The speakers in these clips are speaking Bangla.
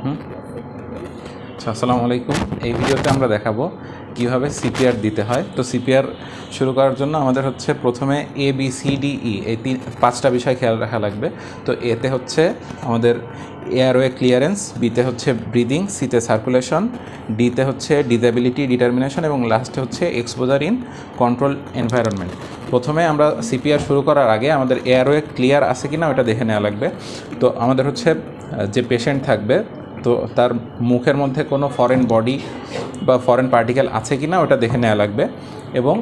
আচ্ছা, আসসালামু আলাইকুম। এই ভিডিওতে আমরা দেখাবো কীভাবে সিপিআর দিতে হয়। তো সিপিআর শুরু করার জন্য আমাদের হচ্ছে প্রথমে ABCDE এই 5টা বিষয় খেয়াল রাখা লাগবে। তো এতে হচ্ছে আমাদের এয়ারওয়ে ক্লিয়ারেন্স, বিতে হচ্ছে ব্রিদিং, সিতে সার্কুলেশন, ডিতে হচ্ছে ডিসেবিলিটি ডিটারমিনেশন এবং লাস্টে হচ্ছে এক্সপোজার ইন কন্ট্রোল এনভায়রনমেন্ট। প্রথমে আমরা সিপিআর শুরু করার আগে আমাদের এয়ারওয়ে ক্লিয়ার আছে কি না ওটা দেখে নেওয়া লাগবে। তো আমাদের হচ্ছে যে পেশেন্ট থাকবে তো তার মুখের মধ্যে কোনো ফরেন বডি বা ফরেন পার্টিকেল আছে কি না ওটা দেখে নেওয়া লাগবে। এবং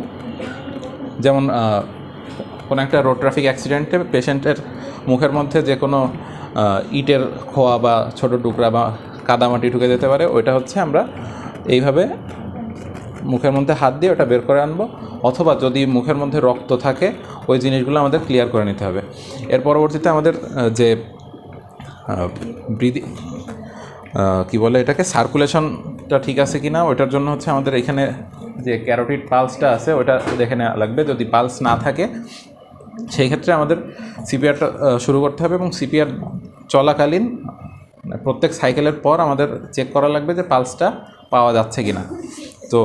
যেমন কোনো একটা রোড ট্রাফিক অ্যাক্সিডেন্টে পেশেন্টের মুখের মধ্যে যে কোনো ইটের খোয়া বা ছোটো টুকরা বা কাদামাটি ঢুকে যেতে পারে, ওইটা হচ্ছে আমরা এইভাবে মুখের মধ্যে হাত দিয়ে ওটা বের করে আনবো। অথবা যদি মুখের মধ্যে রক্ত থাকে ওই জিনিসগুলো আমাদের ক্লিয়ার করে নিতে হবে। এর পরবর্তীতে আমাদের যে ব্রিদিং কী বলে এটাকে সার্কুলেশনটা ঠিক আছে কি না ওইটার জন্য হচ্ছে আমাদের এখানে যে ক্যারোটিড পালসটা আছে ওটা দেখে নেওয়া লাগবে। যদি পালস না থাকে সেই ক্ষেত্রে আমাদের সিপিআরটা শুরু করতে হবে এবং সিপিআর চলাকালীন প্রত্যেক সাইকেলের পর আমাদের চেক করা লাগবে যে পালসটা পাওয়া যাচ্ছে কি না। তো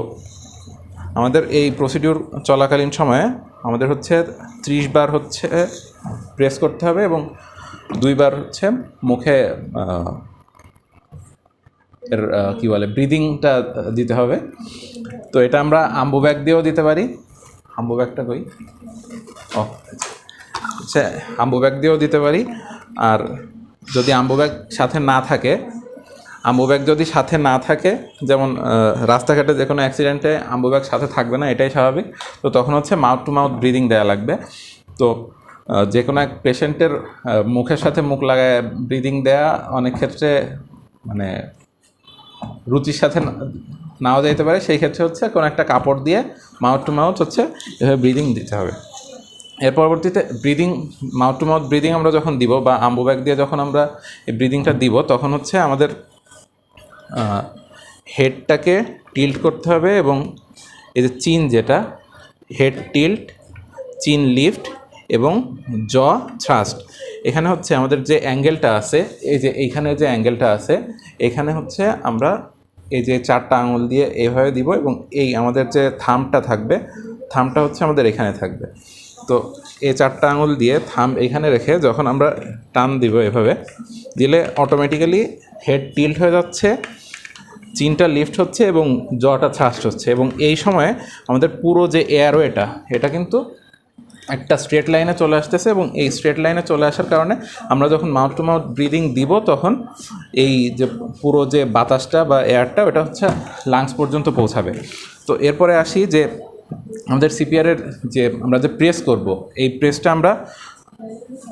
আমাদের এই প্রসিডিউর চলাকালীন সময়ে আমাদের হচ্ছে 30 বার হচ্ছে প্রেস করতে হবে এবং 2 বার হচ্ছে মুখে এর কী বলে ব্রিদিংটা দিতে হবে। তো এটা আমরা আম্বু ব্যাগ দিয়েও দিতে পারি। আম্বু ব্যাগটা কই? আচ্ছা, আম্বু ব্যাগ দিয়েও দিতে পারি। আর যদি আম্বু ব্যাগ সাথে না থাকে, আম্বু ব্যাগ যদি সাথে না থাকে, যেমন রাস্তাঘাটে যে কোনো অ্যাক্সিডেন্টে আম্বু ব্যাগ সাথে থাকবে না, এটাই স্বাভাবিক। তো তখন হচ্ছে মাউথ টু মাউথ ব্রিদিং দেওয়া লাগবে। তো যে কোনো এক পেশেন্টের মুখের সাথে মুখ লাগায় ব্রিদিং দেওয়া অনেক ক্ষেত্রে মানে রুচির সাথে নাও যেতে পারে। সেই ক্ষেত্রে হচ্ছে কোনো একটা কাপড় দিয়ে মাউথ টু মাউথ হচ্ছে এভাবে ব্রিদিং দিতে হবে। এর পরবর্তীতে মাউথ টু মাউথ ব্রিদিং আমরা যখন দিব বা আম্বু ব্যাগ দিয়ে যখন আমরা এই ব্রিদিংটা দিব তখন হচ্ছে আমাদের হেডটাকে টিল্ট করতে হবে এবং এই যে চিন, যেটা হেড টিল্ট, চিন লিফট এবং জ থ্রাস্ট, এখানে হচ্ছে আমাদের যে অ্যাঙ্গেলটা আছে, এই যে এইখানে যে অ্যাঙ্গেলটা আছে এখানে হচ্ছে আমরা এই যে 4টা আঙুল দিয়ে এইভাবে দিব এবং এই আমাদের যে থাম্বটা থাকবে, থাম্বটা হচ্ছে আমাদের এখানে থাকবে। তো এই 4টা আঙুল দিয়ে থাম্ব এইখানে রেখে যখন আমরা টান দিব এভাবে দিলে অটোমেটিক্যালি হেড টিল্ট হয়ে যাচ্ছে, চিনটা লিফট হচ্ছে এবং জটা থ্রাস্ট হচ্ছে। এবং এই সময়ে আমাদের পুরো যে এয়ারওয়েটা এটা কিন্তু একটা স্ট্রেট লাইনে চলে আসতেছে এবং এই স্ট্রেট লাইনে চলে আসার কারণে আমরা যখন মাউথ টু মাউথ ব্রিদিং দিব তখন এই যে পুরো যে বাতাসটা বা এয়ারটা ওটা হচ্ছে লাংস পর্যন্ত পৌঁছাবে। তো এরপরে আসি যে আমাদের সিপিআরের যে আমরা যে প্রেস করব, এই প্রেসটা আমরা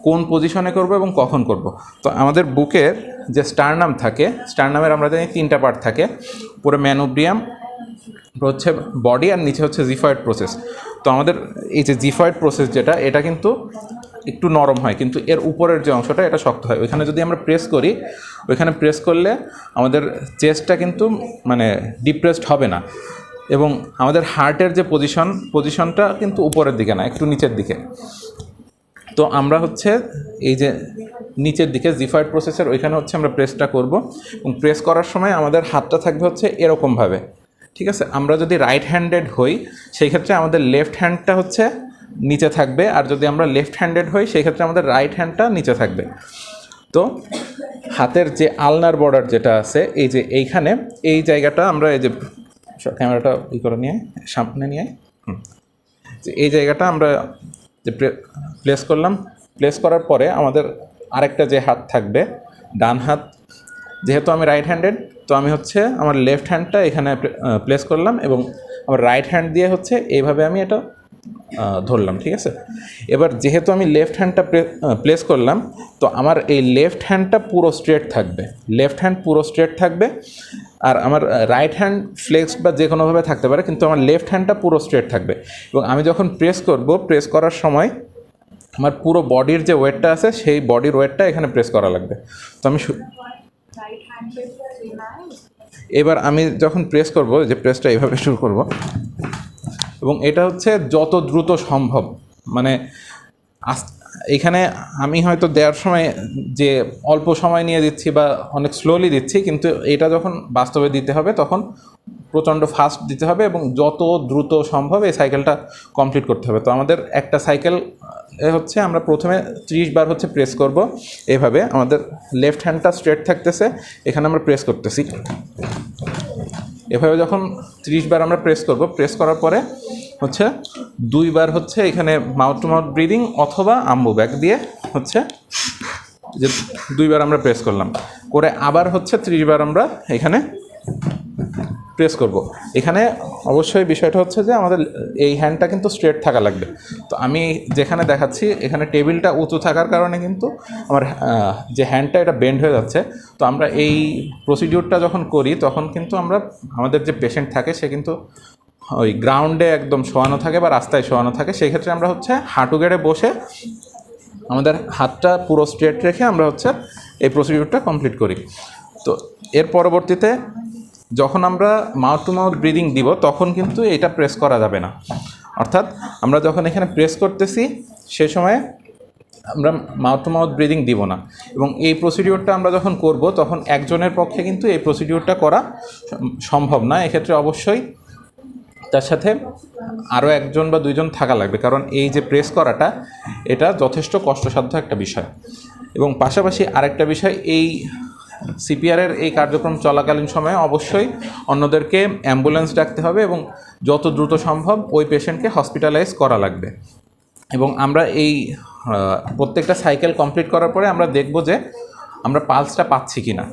কোন পজিশনে করব এবং কখন করব। তো আমাদের বুকের যে স্টারনাম থাকে, স্টারনামের আমরা জানি 3টা পার্ট থাকে, পুরো ম্যানোব্রিয়াম হচ্ছে বডি আর নিচে হচ্ছে জিফয়েড প্রসেস। তো আমাদের এই যে জিফয়েড প্রসেস যেটা, এটা কিন্তু একটু নরম হয় কিন্তু এর উপরের যে অংশটা এটা শক্ত হয়। ওইখানে যদি আমরা প্রেস করি, ওইখানে প্রেস করলে আমাদের চেস্টটা কিন্তু মানে ডিপ্রেসড হবে না এবং আমাদের হার্টের যে পজিশনটা কিন্তু উপরের দিকে না, একটু নিচের দিকে। তো আমরা হচ্ছে এই যে নিচের দিকে জিফয়েড প্রসেসের ওইখানে হচ্ছে আমরা প্রেসটা করব এবং প্রেস করার সময় আমাদের হাতটা থাকবে হচ্ছে এরকমভাবে, ঠিক আছে। আমরা যদি রাইট হ্যান্ডেড হই সেই ক্ষেত্রে আমাদের লেফট হ্যান্ডটা হচ্ছে নিচে থাকবে, আর যদি আমরা লেফট হ্যান্ডেড হই সেই ক্ষেত্রে আমাদের রাইট হ্যান্ডটা নিচে থাকবে। তো হাতের যে আলনার বর্ডার যেটা আছে এই যে এইখানে, এই জায়গাটা আমরা এই যে ক্যামেরাটা করে নিয়ে সামনে নিয়ে এই জায়গাটা আমরা যে প্লেস করলাম, প্লেস করার পরে আমাদের আরেকটা যে হাত থাকবে ডান হাত, যেহেতু আমি রাইট হ্যান্ডেড তো আমি হচ্ছে আমার লেফট হ্যান্ডটা এখানে প্লেস করলাম এবং আমার রাইট হ্যান্ড দিয়ে হচ্ছে এইভাবে আমি এটা ধরলাম, ঠিক আছে। এবার যেহেতু আমি লেফট হ্যান্ডটা প্লেস করলাম তো আমার এই লেফট হ্যান্ডটা পুরো স্ট্রেট থাকবে, লেফট হ্যান্ড পুরো স্ট্রেট থাকবে। আর আমার রাইট হ্যান্ড ফ্লেক্সড বা যে কোনোভাবে থাকতে পারে কিন্তু আমার লেফট হ্যান্ডটা পুরো স্ট্রেট থাকবে। এবং আমি যখন প্রেস করব, প্রেস করার সময় আমার পুরো বডির যে ওয়েটটা আছে সেই বডির ওয়েটটা এখানে প্রেস করা লাগবে। তো আমি এবার আমি যখন প্রেস করব, যে প্রেসটা এইভাবে শুরু করব এবং এটা হচ্ছে যত দ্রুত সম্ভব, মানে এখানে আমি হয়তো দেওয়ার সময় যে অল্প সময় নিয়ে দিচ্ছি বা অনেক স্লোলি দিচ্ছি, কিন্তু এটা যখন বাস্তবে দিতে হবে তখন প্রচণ্ড ফাস্ট দিতে হবে এবং যত দ্রুত সম্ভব এই সাইকেলটা কমপ্লিট করতে হবে। তো আমাদের একটা সাইকেল হচ্ছে আমরা প্রথমে 30 বার হচ্ছে প্রেস করব। এভাবে আমাদের লেফট হ্যান্ডটা স্ট্রেট থাকতেছে, এখানে আমরা প্রেস করতেছি। এভাবে যখন 30 বার আমরা প্রেস করব, প্রেস করার পরে হচ্ছে 2 বার হচ্ছে এখানে মাউথ টু মাউথ ব্রিদিং অথবা আম্বু ব্যাগ দিয়ে হচ্ছে যে 2 বার আমরা প্রেস করলাম, করে আবার হচ্ছে 30 বার আমরা এখানে প্রেস করব। এখানে অবশ্যই বিষয়টা হচ্ছে যে আমাদের এই হ্যান্ডটা কিন্তু স্ট্রেট থাকা লাগবে। তো আমি যেখানে দেখাচ্ছি এখানে টেবিলটা উঁচু থাকার কারণে কিন্তু আমার যে হ্যান্ডটা এটা বেন্ড হয়ে যাচ্ছে। তো আমরা এই প্রসিডিউরটা যখন করি তখন কিন্তু আমরা আমাদের যে পেশেন্ট থাকে সে কিন্তু ওই গ্রাউন্ডে একদম শোয়ানো থাকে বা রাস্তায় শোয়ানো থাকে, সেই ক্ষেত্রে আমরা হচ্ছে হাঁটু গেড়ে বসে আমাদের হাতটা পুরো স্ট্রেট রেখে আমরা হচ্ছে এই প্রসিডিউরটা কমপ্লিট করি। তো এর পরবর্তীতে যখন আমরা মাউথ টু মাউথ ব্রিদিং দিব তখন কিন্তু এটা প্রেস করা যাবে না। অর্থাৎ আমরা যখন এখানে প্রেস করতেছি সে সময়ে আমরা মাউথ টু মাউথ ব্রিদিং দিব না। এবং এই প্রসিডিওরটা আমরা যখন করব তখন একজনের পক্ষে কিন্তু এই প্রসিডিওরটা করা সম্ভব না। এক্ষেত্রে অবশ্যই তার সাথে আরও একজন বা দুইজন থাকা লাগবে, কারণ এই যে প্রেস করাটা এটা যথেষ্ট কষ্টসাধ্য একটা বিষয়। এবং পাশাপাশি আরেকটা বিষয়, এই সিপিআরের এই কার্যক্রম চলাকালীন সময়ে অবশ্যই অন্যদেরকে অ্যাম্বুলেন্স ডাকতে হবে এবং যত দ্রুত সম্ভব ওই পেশেন্টকে হসপিটালাইজ করা লাগবে। এবং আমরা এই প্রত্যেকটা সাইকেল কমপ্লিট করার পরে আমরা দেখব যে আমরা পালসটা পাচ্ছি কি না।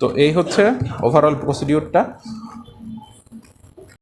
তো এই হচ্ছে ওভারঅল প্রসিডিউরটা।